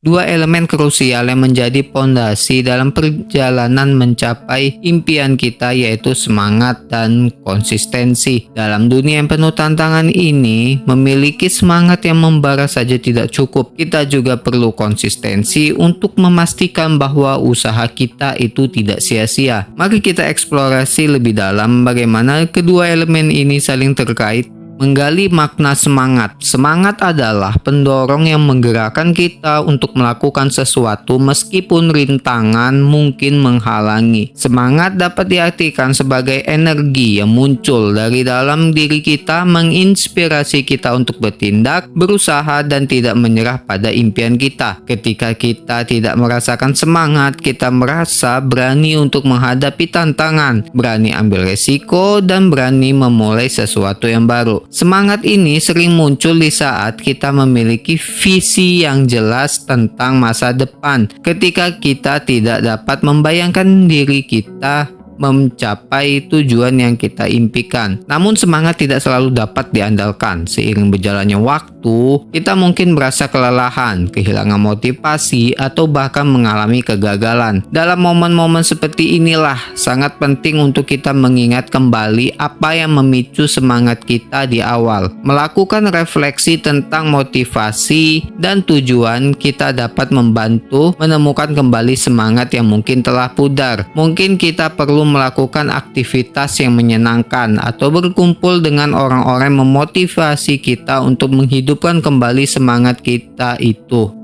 Dua elemen krusial yang menjadi pondasi dalam perjalanan mencapai impian kita yaitu semangat dan konsistensi. Dalam dunia yang penuh tantangan ini, memiliki semangat yang membara saja tidak cukup. Kita juga perlu konsistensi untuk memastikan bahwa usaha kita itu tidak sia-sia. Mari kita eksplorasi lebih dalam bagaimana kedua elemen ini saling terkait. Menggali makna semangat. Semangat adalah pendorong yang menggerakkan kita untuk melakukan sesuatu meskipun rintangan mungkin menghalangi. Semangat dapat diartikan sebagai energi yang muncul dari dalam diri kita, menginspirasi kita untuk bertindak, berusaha, dan tidak menyerah pada impian kita. Ketika kita tidak merasakan semangat, kita merasa berani untuk menghadapi tantangan, berani ambil resiko, dan berani memulai sesuatu yang baru. Semangat ini sering muncul di saat kita memiliki visi yang jelas tentang masa depan. Ketika kita tidak dapat membayangkan diri kita mencapai tujuan yang kita impikan. Namun semangat tidak selalu dapat diandalkan. Seiring berjalannya waktu, kita mungkin merasa kelelahan, kehilangan motivasi, atau bahkan mengalami kegagalan. Dalam momen-momen seperti inilah sangat penting untuk kita mengingat kembali apa yang memicu semangat kita di awal. Melakukan refleksi tentang motivasi dan tujuan kita dapat membantu menemukan kembali semangat yang mungkin telah pudar. Mungkin kita perlu melakukan aktivitas yang menyenangkan atau berkumpul dengan orang-orang yang memotivasi kita untuk menghidupkan kembali semangat kita itu,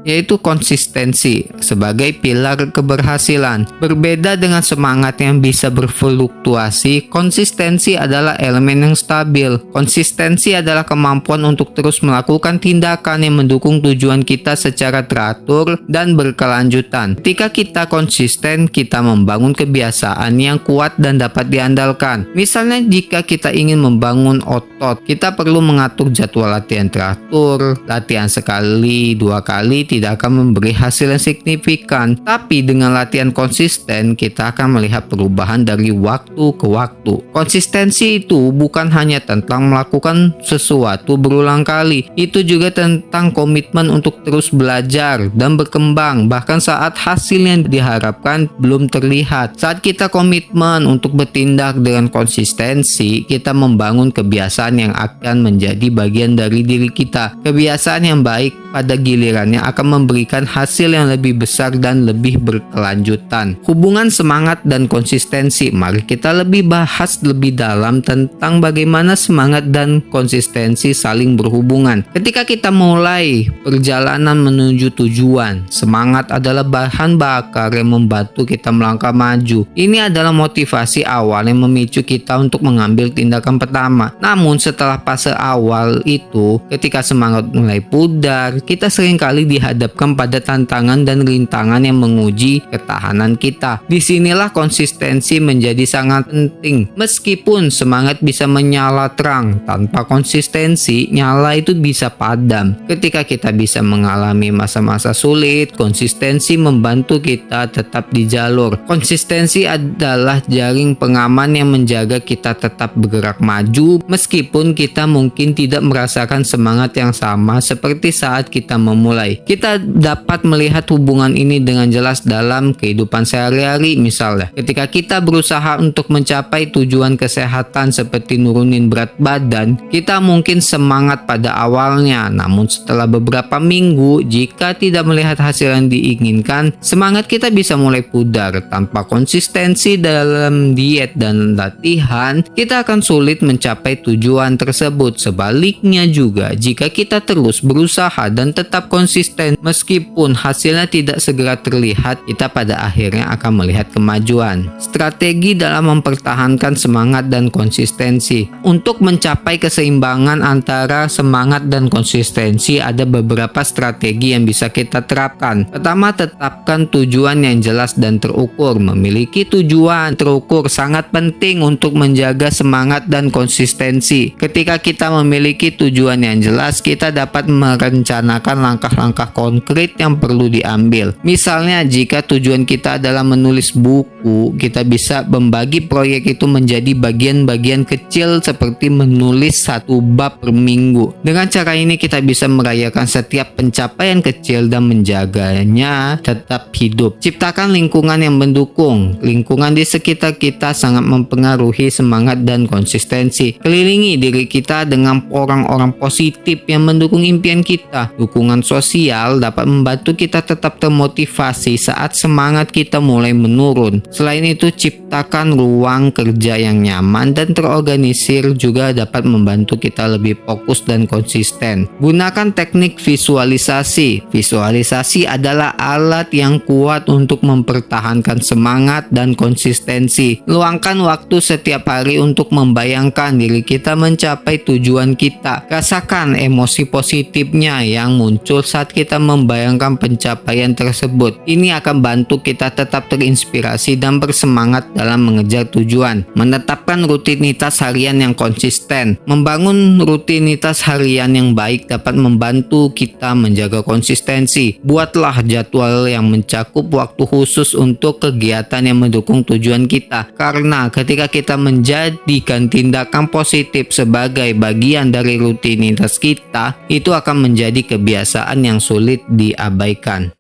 yaitu konsistensi sebagai pilar keberhasilan. Berbeda dengan semangat yang bisa berfluktuasi, konsistensi adalah elemen yang stabil. Konsistensi adalah kemampuan untuk terus melakukan tindakan yang mendukung tujuan kita secara teratur dan berkelanjutan. Ketika kita konsisten, kita membangun kebiasaan yang kuat dan dapat diandalkan. Misalnya, jika kita ingin membangun otot, kita perlu mengatur jadwal latihan teratur. Latihan sekali, 2 kali tidak akan memberi hasil yang signifikan, tapi dengan latihan konsisten kita akan melihat perubahan dari waktu ke waktu. Konsistensi itu bukan hanya tentang melakukan sesuatu berulang kali, itu juga tentang komitmen untuk terus belajar dan berkembang bahkan saat hasil yang diharapkan belum terlihat. Saat kita komitmen untuk bertindak dengan konsistensi, kita membangun kebiasaan yang akan menjadi bagian dari diri kita. Kebiasaan yang baik pada gilirannya akan memberikan hasil yang lebih besar dan lebih berkelanjutan. Hubungan semangat dan konsistensi. Mari kita lebih bahas lebih dalam tentang bagaimana semangat dan konsistensi saling berhubungan. Ketika kita mulai perjalanan menuju tujuan, semangat adalah bahan bakar yang membantu kita melangkah maju. Ini adalah motivasi awal yang memicu kita untuk mengambil tindakan pertama. Namun setelah fase awal itu, ketika semangat mulai pudar, kita seringkali dihadapkan pada tantangan dan rintangan yang menguji ketahanan kita. Disinilah konsistensi menjadi sangat penting. Meskipun semangat bisa menyala terang, tanpa konsistensi, nyala itu bisa padam. Ketika kita bisa mengalami masa-masa sulit, konsistensi membantu kita tetap di jalur. Konsistensi adalah jaring pengaman yang menjaga kita tetap bergerak maju, meskipun kita mungkin tidak merasakan semangat yang sama seperti saat kita memulai. Kita dapat melihat hubungan ini dengan jelas dalam kehidupan sehari-hari. Misalnya, ketika kita berusaha untuk mencapai tujuan kesehatan seperti nurunin berat badan, kita mungkin semangat pada awalnya, namun setelah beberapa minggu, jika tidak melihat hasil yang diinginkan, semangat kita bisa mulai pudar. Tanpa konsistensi dalam diet dan latihan, kita akan sulit mencapai tujuan tersebut. Sebaliknya juga, jika kita terus berusaha dan tetap konsisten meskipun hasilnya tidak segera terlihat, kita pada akhirnya akan melihat kemajuan. Strategi dalam mempertahankan semangat dan konsistensi. Untuk mencapai keseimbangan antara semangat dan konsistensi, ada beberapa strategi yang bisa kita terapkan. Pertama, tetapkan tujuan yang jelas dan terukur. Memiliki tujuan terukur sangat penting untuk menjaga semangat dan konsistensi. Ketika kita memiliki tujuan yang jelas, kita dapat merencanakan langkah-langkah konkret yang perlu diambil. Misalnya jika tujuan kita adalah menulis buku, kita bisa membagi proyek itu menjadi bagian-bagian kecil seperti menulis 1 bab per minggu. Dengan cara ini kita bisa merayakan setiap pencapaian kecil dan menjaganya tetap hidup. Ciptakan lingkungan yang mendukung. Lingkungan di sekitar kita sangat mempengaruhi semangat dan konsistensi. Kelilingi diri kita dengan orang-orang positif yang mendukung impian kita. Dukungan sosial dapat membantu kita tetap termotivasi saat semangat kita mulai menurun. Selain itu, ciptakan ruang kerja yang nyaman dan terorganisir juga dapat membantu kita lebih fokus dan konsisten. Gunakan teknik visualisasi. Visualisasi adalah alat yang kuat untuk mempertahankan semangat dan konsistensi. Luangkan waktu setiap hari untuk membayangkan diri kita mencapai tujuan kita. Rasakan emosi positifnya yang muncul saat kita membayangkan pencapaian tersebut. Ini akan bantu kita tetap terinspirasi dan bersemangat dalam mengejar tujuan. Menetapkan rutinitas harian yang konsisten. Membangun rutinitas harian yang baik dapat membantu kita menjaga konsistensi. Buatlah jadwal yang mencakup waktu khusus untuk kegiatan yang mendukung tujuan kita. Karena ketika kita menjadikan tindakan positif sebagai bagian dari rutinitas kita, itu akan menjadi kebiasaan yang sulit diabaikan.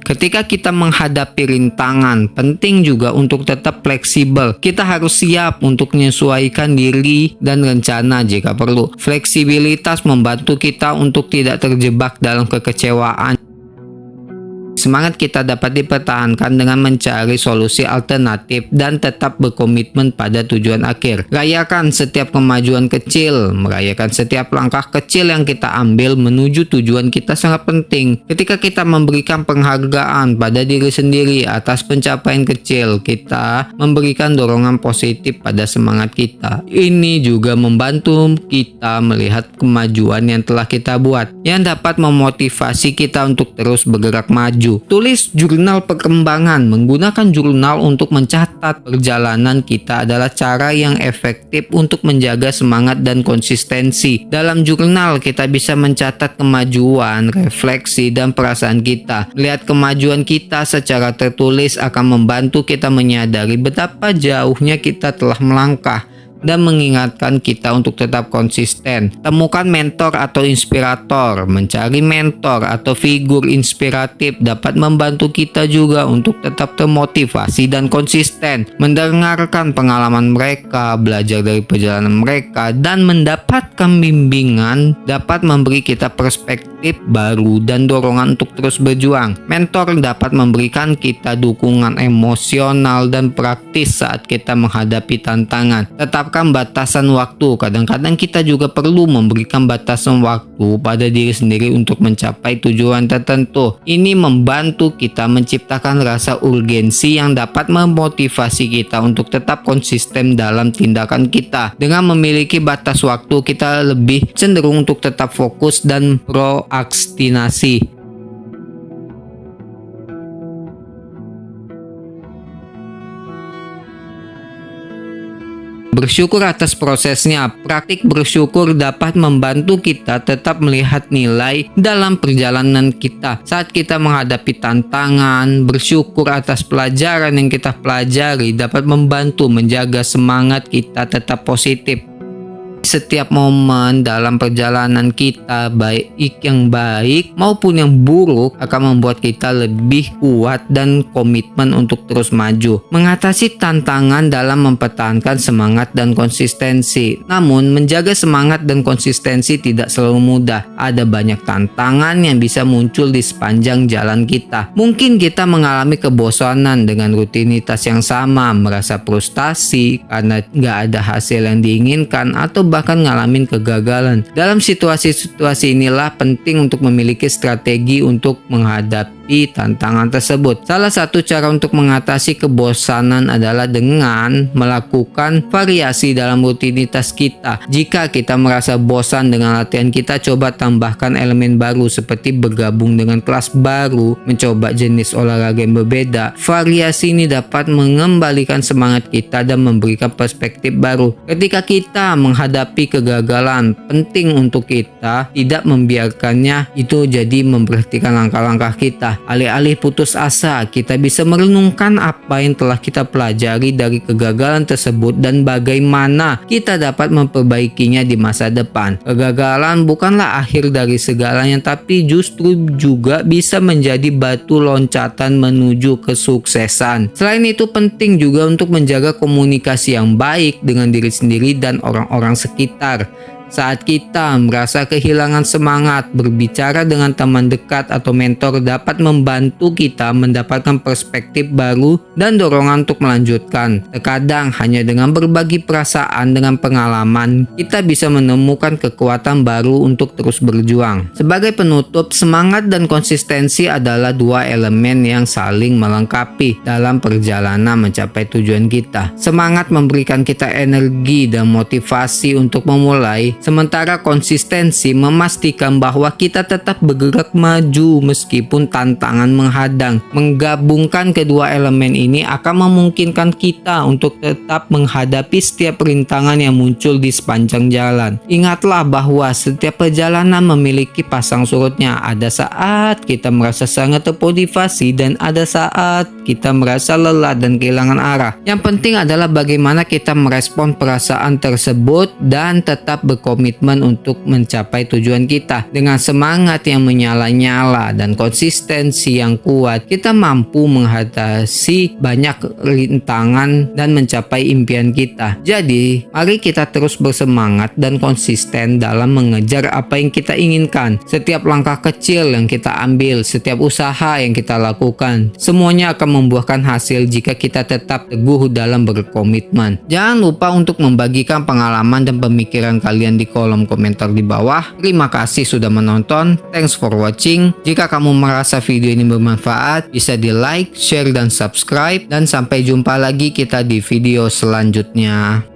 Ketika kita menghadapi rintangan, penting juga untuk tetap fleksibel. Kita harus siap untuk menyesuaikan diri dan rencana jika perlu. Fleksibilitas membantu kita untuk tidak terjebak dalam kekecewaan. Semangat kita dapat dipertahankan dengan mencari solusi alternatif dan tetap berkomitmen pada tujuan akhir. Rayakan setiap kemajuan kecil. Merayakan setiap langkah kecil yang kita ambil menuju tujuan kita sangat penting. Ketika kita memberikan penghargaan pada diri sendiri atas pencapaian kecil, kita memberikan dorongan positif pada semangat kita. Ini juga membantu kita melihat kemajuan yang telah kita buat, yang dapat memotivasi kita untuk terus bergerak maju. Tulis jurnal perkembangan. Menggunakan jurnal untuk mencatat perjalanan kita adalah cara yang efektif untuk menjaga semangat dan konsistensi. Dalam jurnal kita bisa mencatat kemajuan, refleksi, dan perasaan kita. Melihat kemajuan kita secara tertulis akan membantu kita menyadari betapa jauhnya kita telah melangkah dan mengingatkan kita untuk tetap konsisten. Temukan mentor atau inspirator. Mencari mentor atau figur inspiratif dapat membantu kita juga untuk tetap termotivasi dan konsisten. Mendengarkan pengalaman mereka, belajar dari perjalanan mereka, dan mendapatkan bimbingan dapat memberi kita perspektif baru dan dorongan untuk terus berjuang. Mentor dapat memberikan kita dukungan emosional dan praktis saat kita menghadapi tantangan. Tetapkan batasan waktu. Kadang-kadang kita juga perlu memberikan batasan waktu pada diri sendiri untuk mencapai tujuan tertentu. Ini membantu kita menciptakan rasa urgensi yang dapat memotivasi kita untuk tetap konsisten dalam tindakan kita. Dengan memiliki batas waktu, kita lebih cenderung untuk tetap fokus dan prokrastinasi. Bersyukur atas prosesnya. Praktik bersyukur dapat membantu kita tetap melihat nilai dalam perjalanan kita. Saat kita menghadapi tantangan, bersyukur atas pelajaran yang kita pelajari dapat membantu menjaga semangat kita tetap positif. Setiap momen dalam perjalanan kita, baik yang baik maupun yang buruk, akan membuat kita lebih kuat dan komitmen untuk terus maju. Mengatasi tantangan dalam mempertahankan semangat dan konsistensi. Namun, menjaga semangat dan konsistensi tidak selalu mudah. Ada banyak tantangan yang bisa muncul di sepanjang jalan kita. Mungkin kita mengalami kebosanan dengan rutinitas yang sama, merasa frustasi karena nggak ada hasil yang diinginkan, atau bahkan ngalamin kegagalan. Dalam situasi-situasi inilah penting untuk memiliki strategi untuk menghadapi tantangan tersebut. Salah satu cara untuk mengatasi kebosanan adalah dengan melakukan variasi dalam rutinitas kita. Jika kita merasa bosan dengan latihan kita, coba tambahkan elemen baru seperti bergabung dengan kelas baru, mencoba jenis olahraga yang berbeda. Variasi ini dapat mengembalikan semangat kita dan memberikan perspektif baru. Ketika kita menghadapi menghadapi kegagalan. Penting untuk kita tidak membiarkannya itu jadi memberhentikan langkah-langkah kita. Alih-alih putus asa, kita bisa merenungkan apa yang telah kita pelajari dari kegagalan tersebut dan bagaimana kita dapat memperbaikinya di masa depan. Kegagalan bukanlah akhir dari segalanya, tapi justru juga bisa menjadi batu loncatan menuju kesuksesan. Selain itu, penting juga untuk menjaga komunikasi yang baik dengan diri sendiri dan orang-orang sekitar. Saat kita merasa kehilangan semangat, berbicara dengan teman dekat atau mentor dapat membantu kita mendapatkan perspektif baru dan dorongan untuk melanjutkan. Terkadang hanya dengan berbagi perasaan dengan pengalaman, kita bisa menemukan kekuatan baru untuk terus berjuang. Sebagai penutup, semangat dan konsistensi adalah dua elemen yang saling melengkapi dalam perjalanan mencapai tujuan kita. Semangat memberikan kita energi dan motivasi untuk memulai, sementara konsistensi memastikan bahwa kita tetap bergerak maju meskipun tantangan menghadang. Menggabungkan kedua elemen ini akan memungkinkan kita untuk tetap menghadapi setiap rintangan yang muncul di sepanjang jalan. Ingatlah bahwa setiap perjalanan memiliki pasang surutnya. Ada saat kita merasa sangat termotivasi dan ada saat kita merasa lelah dan kehilangan arah. Yang penting adalah bagaimana kita merespon perasaan tersebut dan tetap berkomitmen untuk mencapai tujuan kita. Dengan semangat yang menyala-nyala dan konsistensi yang kuat, kita mampu mengatasi banyak rintangan dan mencapai impian kita. Jadi, mari kita terus bersemangat dan konsisten dalam mengejar apa yang kita inginkan. Setiap langkah kecil yang kita ambil, setiap usaha yang kita lakukan, semuanya akan membuahkan hasil jika kita tetap teguh dalam berkomitmen. Jangan lupa untuk membagikan pengalaman dan pemikiran kalian di kolom komentar di bawah. Terima kasih sudah menonton. Thanks for watching. Jika kamu merasa video ini bermanfaat, bisa di like, share, dan subscribe. Dan sampai jumpa lagi kita di video selanjutnya.